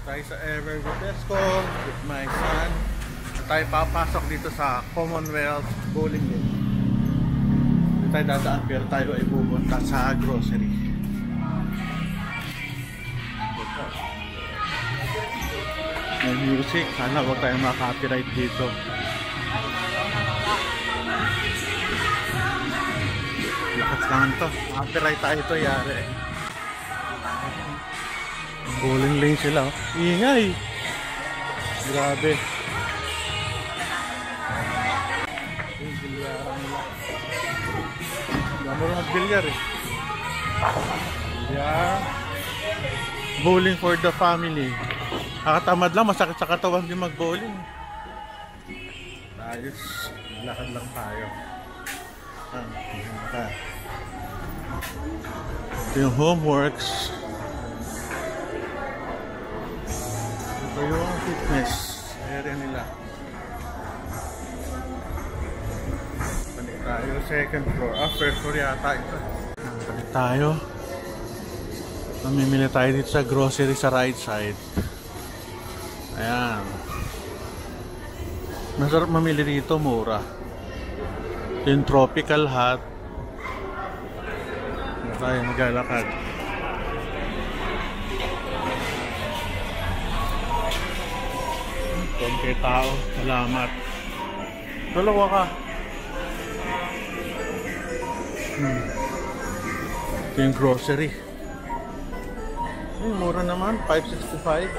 Tayo sa Ever Vitesco with my son. Tayo papasok dito sa Commonwealth Bowling Lane. Dito tayo dadaan pero tayo ay pupunta sa grocery. May music. Sana huwag tayo maka-copyright dito. Lakas naman to. Copyright tayo ito yari. Bowling lane sila. Ingay! Grabe. Yung bilyaran nila. Gamo rin mag-bilyar eh. Bilyar. Bowling for the family. Nakatamad lang, masakit sa katawan din mag-bowling. Ayos. Lakad lang tayo. Ito yung homeworks. Ito yung fitness area nila. Balik tayo, second floor. First floor yata ito. Balik tayo. Mamimili tayo dito sa grocery sa right side. Ayan. Masarap mamili dito, mura. Ito yung tropical hut. Ito tayo maglalakad. Konti tao. Salamat. Dalawa ka. Ito yung grocery. Mura naman. 565.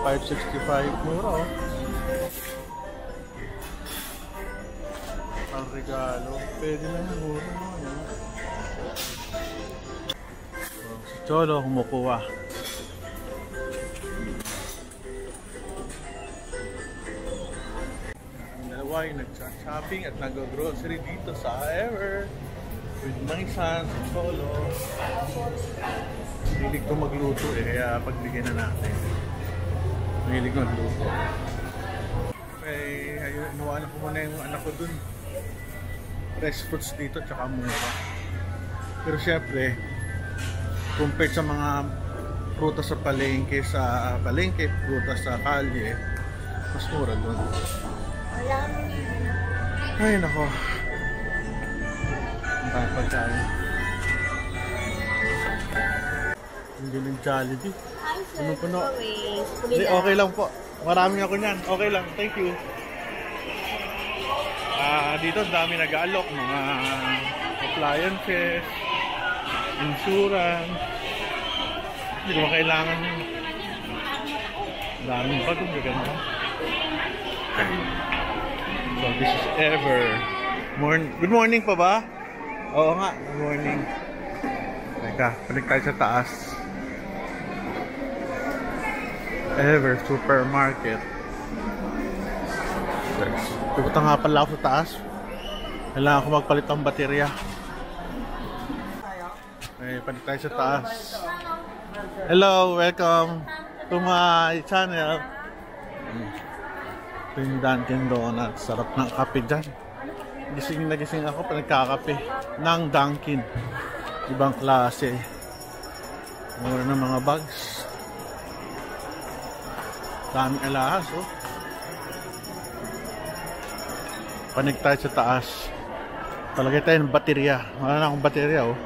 565. Mura oh. Ang regalo. Pwede na yan. Mura naman yan. Si Cholo kumukuha. Ay, nag-shopping at nag-grocery dito sa Ever with my son, si Cholo. Mahilig ko magluto eh, kaya pagbigyan na natin. Mahilig ko magluto. Okay, ayun, nawalan ko muna yung anak ko dun. Fresh fruits dito, tsaka mura. Pero syempre, compared sa mga prutas sa palengke, prutas sa kalye, mas mura dun. Ay nako. Ang dami pagkain. Hindi ng Jollibee. Puno-puno. Okay lang po. Maraming ako niyan. Okay lang. Thank you. Dito dami nag-aalok. Mga appliances, insurance. Hindi ko kailangan yun. Daming pa doon. Gaganda. So this is Ever. Good morning pa ba? Oo nga, good morning. Teka, balik tayo sa taas. Ever Supermarket. Pupunta nga pala ako sa taas. Kailangan ko magpalit ng baterya. Okay, balik tayo sa taas. Hello, welcome to my channel. Ito yung Dunkin Donuts. Sarap ng kape dyan. Gising na gising ako pa nagkakape ng Dunkin. Ibang klase. Mura ng mga bags. Daming alahas oh. Panig tayo sa taas. Palagay tayo ng baterya. Wala na akong baterya oh.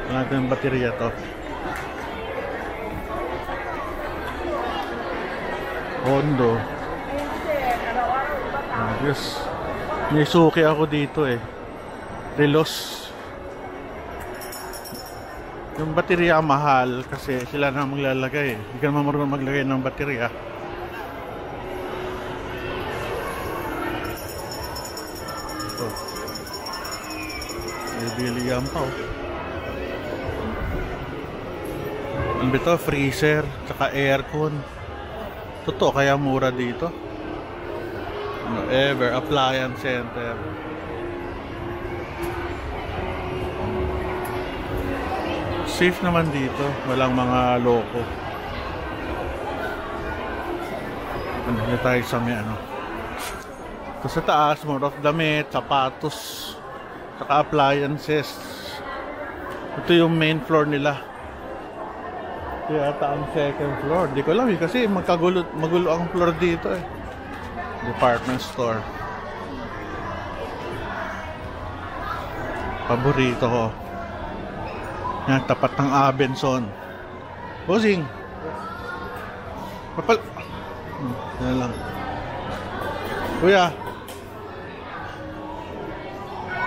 Wala natin ng baterya to. Hondo. Yes. May suki ako dito eh. Relos. Yung baterya mahal kasi sila na maglalagay eh. Hindi ka naman marunong maglagay ng baterya. Ito. Bibili yan pa oh. Ano ba ito? Freezer. Tsaka aircon. Totoo kaya mura dito. Ever Appliance Center. Safe naman dito. Walang mga loko. Ano tayo sa may ano. Ito sa taas, more of damit, sapatos, saka appliances. Ito yung main floor nila. Yata ang second floor. Di ko alam eh, kasi magulo ang floor dito eh. Department store. Paborito ko. Yan, tapat ng Abenson. Bossing. Papal. Yan lang. Kuya.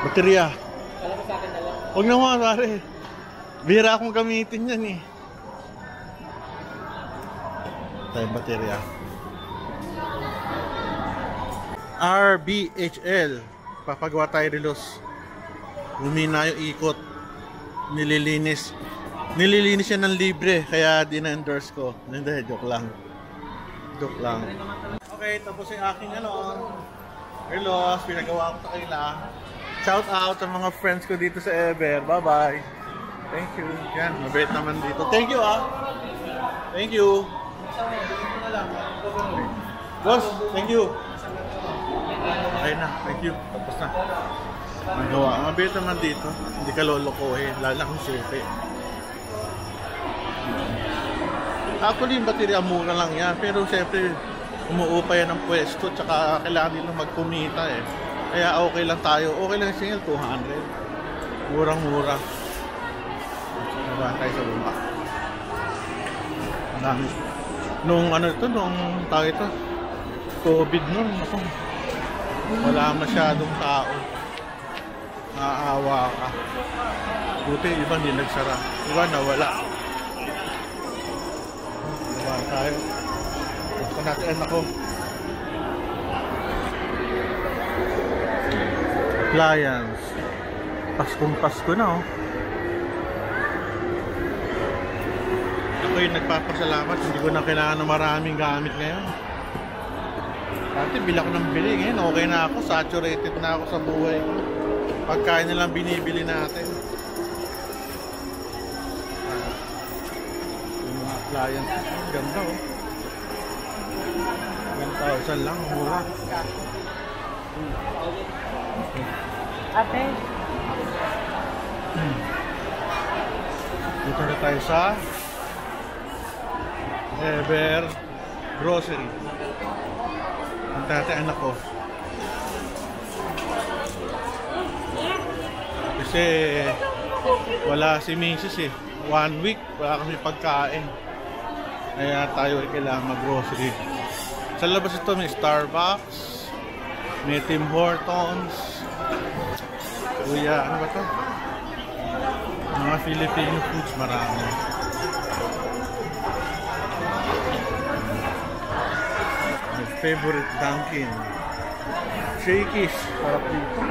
Baterya. Kala ko sa akin na lang. Huwag naman, pare. Bihira akong gamitin yan eh. Tayo baterya. RBHL. Papagawa tayo relos. Humina yung ikot. Nililinis. Nililinis yan ng libre. Kaya din-endorse ko. Hindi, joke lang. Joke lang. Okay, tapos yung aking relos. Pinagawa ko sa kanila. Shout out sa mga friends ko dito sa Ever. Bye-bye. Thank you. Yan, mabait naman dito. Thank you Thank you. Boss, thank you. Okay na, thank you. Tapos na. Magawa. Mabait naman dito. Hindi ka lolokohin. Lala kong suki. Actually, yung baterya mura lang yan. Pero siyempre, umuupa yan ng pwesto. Tsaka kailangan nila magkumita eh. Kaya okay lang tayo. Okay lang yung single, 200. Murang-mura. Diba tayo sa bumba. Ang dami. Nung nung tawag ito, COVID nun, wala masyadong tao. Naaawa ka. Buti, iba hindi nagsara. Iba nawala. Diba tayo. Gusto natin anak ko. Appliance. Paskong Pasko na Ako yung nagpapasalamat. Hindi ko na kailangan ng maraming gamit ngayon. Dati bila ko ng bili. Ngayon okay na ako. Saturated na ako sa buhay ko. Pagkain na lang binibili natin. Yung mga appliances. Ganda 1,000 lang. Mura. Ate. Dito na tayo sa Ever Grocery. Ang tatay anak ko. Kasi wala si Mrs. eh. 1 week wala kami pagkain. Kaya tayo ay kailangan mag-grocery. Sa labas ito may Starbucks, may Tim Hortons. Kuya, ano ba ito? Mga Filipino foods, marami. My favorite Dunkin. Shakey's, sarap dito.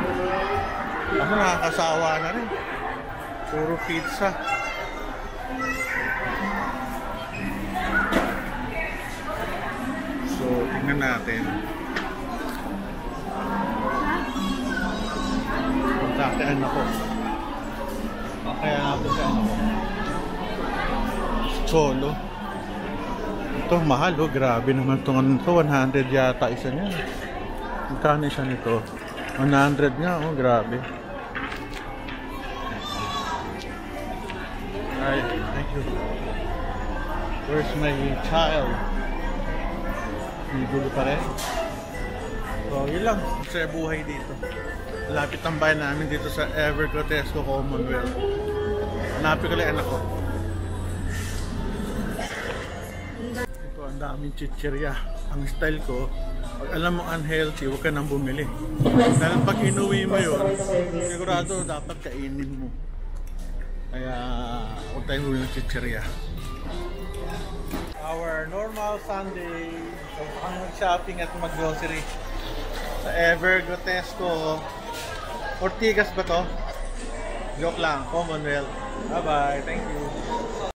Ako nakakasawa na rin. Puro pizza. So, tingnan natin. Kontakian ako. Kaya natin sa ano ko. Cholo. Ito, mahal grabe naman itong ano to. 100 yata isa niya. Magkano isa nito? 100 nga, grabe. Alright, thank you. Where's my child? May gulo pa rin. So, yun lang. Sa buhay dito. Lapit ang bayan namin dito sa Ever Grotesco Commonwealth. Hanapin ko lang anak ko. Ito, ang daming chichirya. Ang style ko, pag alam mo unhealthy, huwag ka nang bumili. Dahil pag inuwi mo yun, sigurado dapat kainin mo. Kaya huwag tayong huli ng chichirya. Our normal Sunday, so kung mag-shopping at mag-grocery sa Ever Grotesco. Ortigas ba to? Joke lang, Commonwealth. Bye bye, thank you.